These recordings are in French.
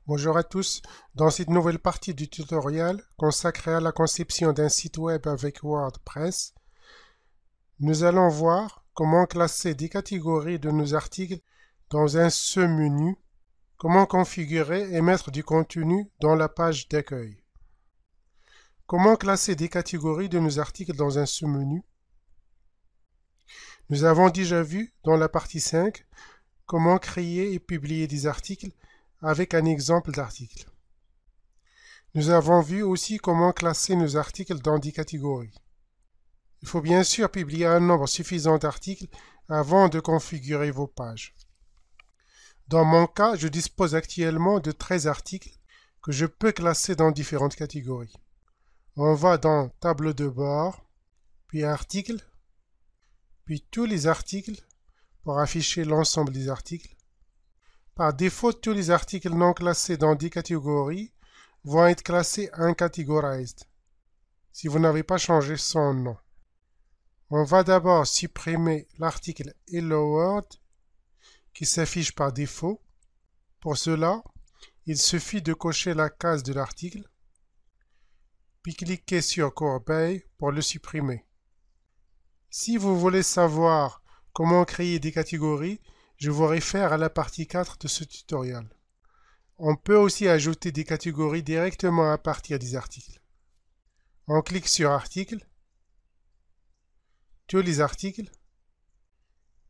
Bonjour à tous. Dans cette nouvelle partie du tutoriel consacrée à la conception d'un site web avec WordPress, nous allons voir comment classer des catégories de nos articles dans un seul menu, comment configurer et mettre du contenu dans la page d'accueil. Comment classer des catégories de nos articles dans un seul menu? Nous avons déjà vu dans la partie 5 comment créer et publier des articles avec un exemple d'article. Nous avons vu aussi comment classer nos articles dans des catégories. Il faut bien sûr publier un nombre suffisant d'articles avant de configurer vos pages. Dans mon cas, je dispose actuellement de 13 articles que je peux classer dans différentes catégories. On va dans Tableau de bord, puis Articles, puis tous les articles pour afficher l'ensemble des articles. Par défaut, tous les articles non classés dans des catégories vont être classés uncategorized si vous n'avez pas changé son nom. On va d'abord supprimer l'article Hello World qui s'affiche par défaut. Pour cela, il suffit de cocher la case de l'article, puis cliquer sur Corbeille pour le supprimer. Si vous voulez savoir comment créer des catégories, je vous réfère à la partie 4 de ce tutoriel. On peut aussi ajouter des catégories directement à partir des articles. On clique sur Articles, tous les articles.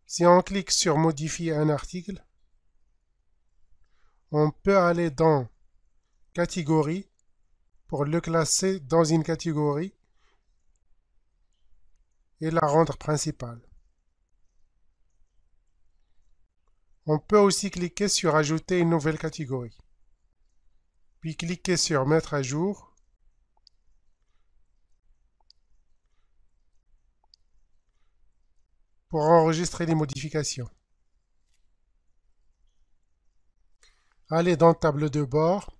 Si on clique sur Modifier un article, on peut aller dans Catégorie pour le classer dans une catégorie et la rendre principale. On peut aussi cliquer sur Ajouter une nouvelle catégorie, puis cliquer sur Mettre à jour, pour enregistrer les modifications. Allez dans Tableau de bord,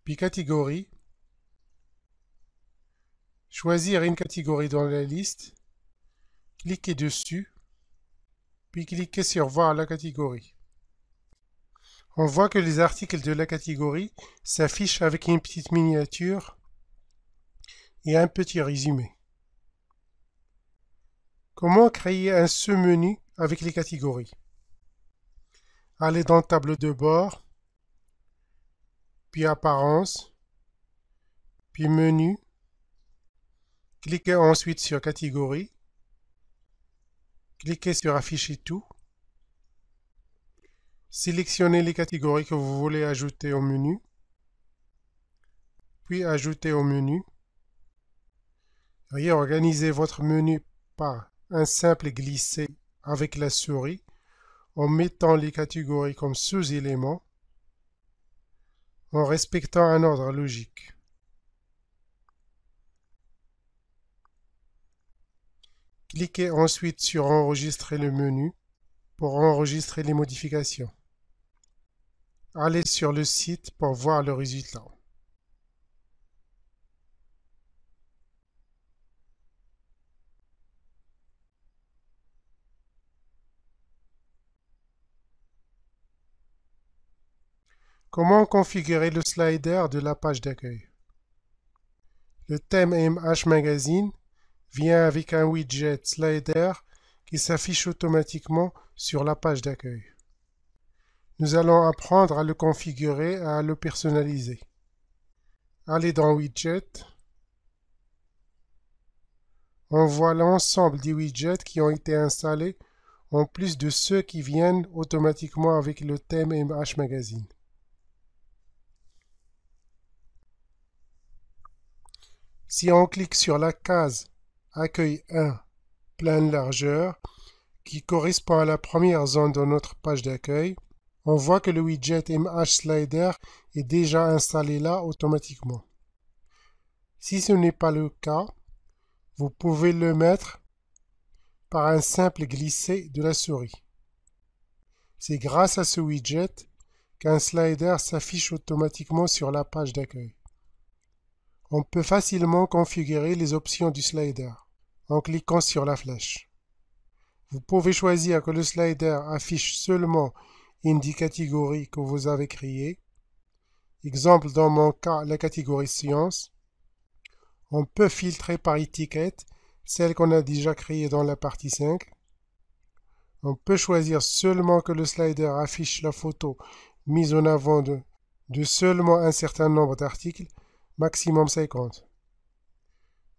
puis Catégorie, choisir une catégorie dans la liste, cliquez dessus, puis cliquez sur Voir la catégorie. On voit que les articles de la catégorie s'affichent avec une petite miniature et un petit résumé. Comment créer un sous-menu avec les catégories? Allez dans Tableau de bord, puis Apparence, puis Menu, cliquez ensuite sur Catégorie, cliquez sur Afficher tout, sélectionnez les catégories que vous voulez ajouter au menu, puis Ajouter au menu. Réorganisez votre menu par un simple glisser avec la souris en mettant les catégories comme sous-éléments, en respectant un ordre logique. Cliquez ensuite sur Enregistrer le menu pour enregistrer les modifications. Allez sur le site pour voir le résultat. Comment configurer le slider de la page d'accueil? Le thème MH Magazine vient avec un widget slider qui s'affiche automatiquement sur la page d'accueil. Nous allons apprendre à le configurer et à le personnaliser. Allez dans Widget. On voit l'ensemble des widgets qui ont été installés en plus de ceux qui viennent automatiquement avec le thème MH Magazine. Si on clique sur la case Accueil 1, pleine largeur, qui correspond à la première zone de notre page d'accueil, on voit que le widget MH Slider est déjà installé là automatiquement. Si ce n'est pas le cas, vous pouvez le mettre par un simple glisser de la souris. C'est grâce à ce widget qu'un slider s'affiche automatiquement sur la page d'accueil. On peut facilement configurer les options du slider en cliquant sur la flèche. Vous pouvez choisir que le slider affiche seulement une des catégories que vous avez créées. Exemple, dans mon cas, la catégorie sciences. On peut filtrer par étiquette, celle qu'on a déjà créée dans la partie 5. On peut choisir seulement que le slider affiche la photo mise en avant de seulement un certain nombre d'articles, maximum 50.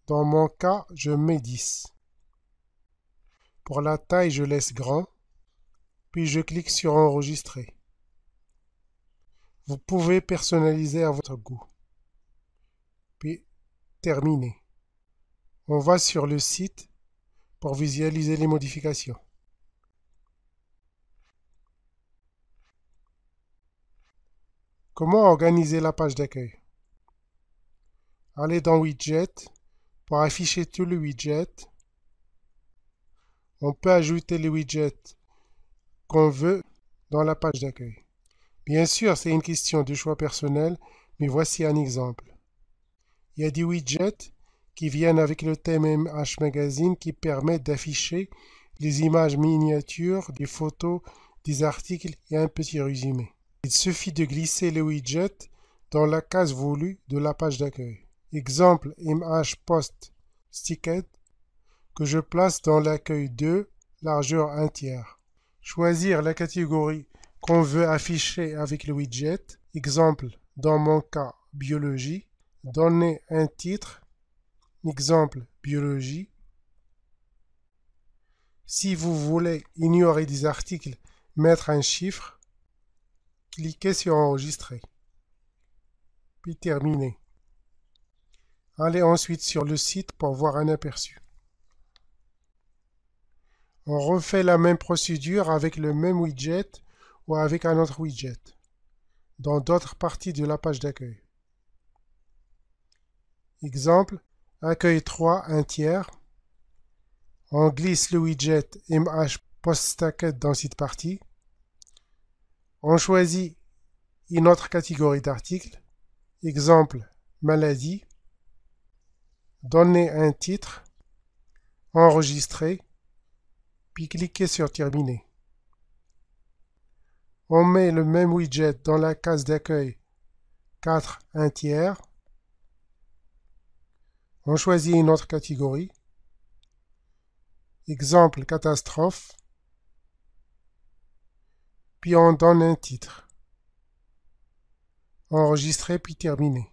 Dans mon cas, je mets 10. Pour la taille, je laisse grand, puis je clique sur enregistrer. Vous pouvez personnaliser à votre goût. Puis terminer. On va sur le site pour visualiser les modifications. Comment organiser la page d'accueil? Allez dans Widget pour afficher tous les widgets. On peut ajouter les widgets qu'on veut dans la page d'accueil. Bien sûr, c'est une question de choix personnel, mais voici un exemple. Il y a des widgets qui viennent avec le thème MH Magazine qui permettent d'afficher les images miniatures, des photos, des articles et un petit résumé. Il suffit de glisser le widget dans la case voulue de la page d'accueil. Exemple MH Post Sticket que je place dans l'accueil 2, largeur 1 tiers. Choisir la catégorie qu'on veut afficher avec le widget. Exemple, dans mon cas, biologie. Donner un titre. Exemple, biologie. Si vous voulez ignorer des articles, mettre un chiffre. Cliquez sur enregistrer. Puis terminer. Allez ensuite sur le site pour voir un aperçu. On refait la même procédure avec le même widget ou avec un autre widget dans d'autres parties de la page d'accueil. Exemple, accueil 3, 1 tiers. On glisse le widget MH Post Stacket dans cette partie. On choisit une autre catégorie d'articles. Exemple, maladie. Donner un titre. Enregistrer. Puis cliquez sur terminer. On met le même widget dans la case d'accueil 4, 1 tiers. On choisit une autre catégorie. Exemple, catastrophe. Puis on donne un titre. Enregistrer puis terminer.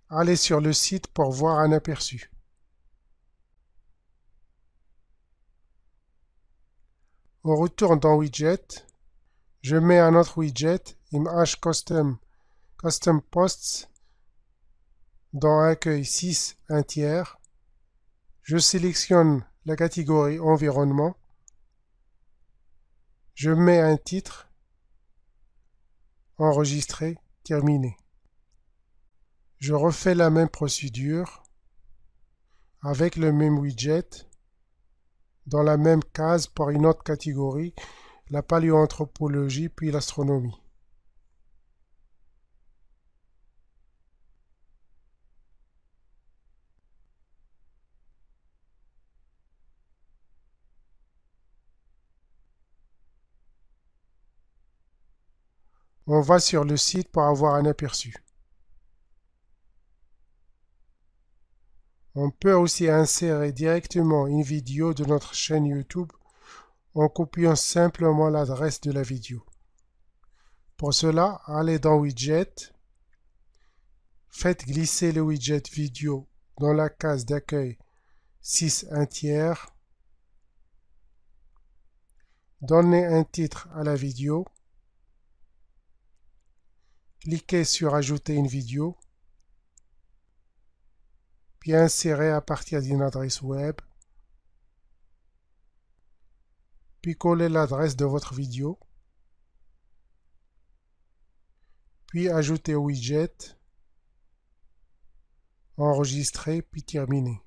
Allez sur le site pour voir un aperçu. On retourne dans Widget. Je mets un autre widget, MH Custom Posts, dans accueil 6, 1 tiers. Je sélectionne la catégorie environnement. Je mets un titre. Enregistrer, terminer. Je refais la même procédure avec le même widget dans la même case pour une autre catégorie, la paléoanthropologie puis l'astronomie. On va sur le site pour avoir un aperçu. On peut aussi insérer directement une vidéo de notre chaîne YouTube en copiant simplement l'adresse de la vidéo. Pour cela, allez dans Widget, faites glisser le widget vidéo dans la case d'accueil 6 1 tiers, donnez un titre à la vidéo, cliquez sur Ajouter une vidéo, puis insérez à partir d'une adresse web, puis collez l'adresse de votre vidéo, puis ajoutez au widget, enregistrer, puis terminer.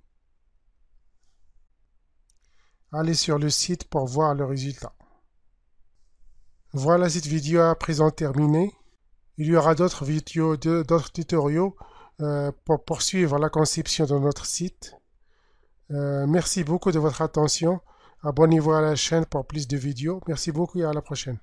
Allez sur le site pour voir le résultat. Voilà, cette vidéo à présent terminée. Il y aura d'autres vidéos, d'autres tutoriaux pour poursuivre la conception de notre site. Merci beaucoup de votre attention. Abonnez-vous à la chaîne pour plus de vidéos. Merci beaucoup et à la prochaine.